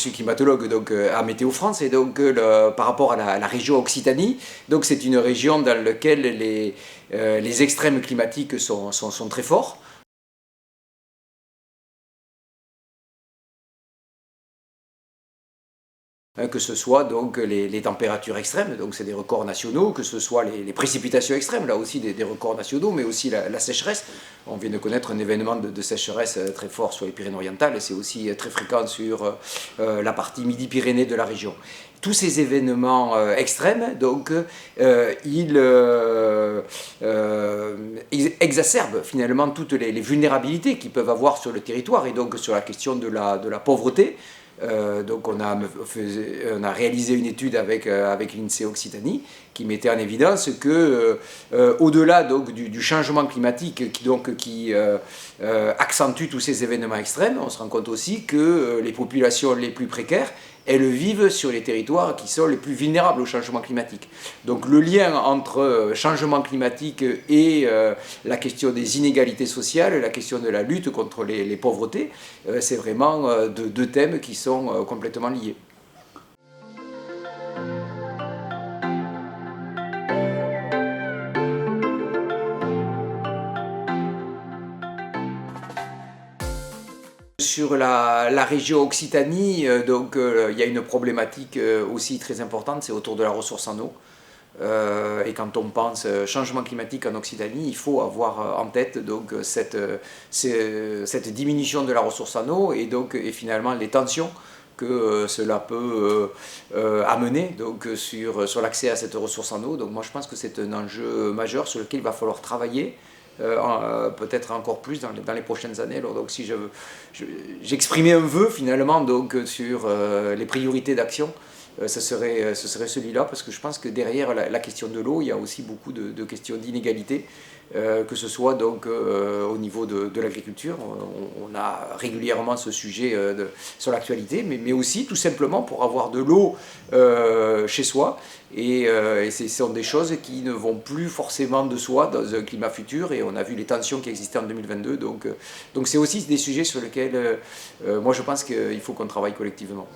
suis climatologue donc, à Météo France et donc par rapport à la région Occitanie, donc c'est une région dans laquelle les extrêmes climatiques sont très forts. Que ce soit donc les températures extrêmes, donc c'est des records nationaux, que ce soit les précipitations extrêmes, là aussi des records nationaux, mais aussi la sécheresse. On vient de connaître un événement de sécheresse très fort sur les Pyrénées-Orientales, et c'est aussi très fréquent sur la partie Midi-Pyrénées de la région. Tous ces événements extrêmes, donc, ils exacerbent finalement toutes les vulnérabilités qu'ils peuvent avoir sur le territoire, et donc sur la question de la pauvreté. Donc on a réalisé une étude avec l'INSEE Occitanie qui mettait en évidence que au-delà donc du changement climatique qui accentue tous ces événements extrêmes, on se rend compte aussi que les populations les plus précaires, elles vivent sur les territoires qui sont les plus vulnérables au changement climatique. Donc le lien entre changement climatique et la question des inégalités sociales, la question de la lutte contre les pauvretés, c'est vraiment deux thèmes qui sont complètement liés. Sur la région Occitanie, il y a une problématique aussi très importante, c'est autour de la ressource en eau. Et quand on pense changement climatique en Occitanie, il faut avoir en tête donc, cette diminution de la ressource en eau et finalement les tensions que cela peut amener donc, sur l'accès à cette ressource en eau. Donc moi je pense que c'est un enjeu majeur sur lequel il va falloir travailler. Peut-être encore plus dans les prochaines années. Alors, donc, si j'exprimais un vœu finalement donc, sur les priorités d'action, ce serait celui-là, parce que je pense que derrière la question de l'eau, il y a aussi beaucoup de questions d'inégalité, que ce soit donc, au niveau de l'agriculture. On a régulièrement ce sujet sur l'actualité, mais aussi tout simplement pour avoir de l'eau chez soi. Et ce sont des choses qui ne vont plus forcément de soi dans un climat futur, et on a vu les tensions qui existaient en 2022. Donc c'est aussi des sujets sur lesquels moi je pense qu'il faut qu'on travaille collectivement.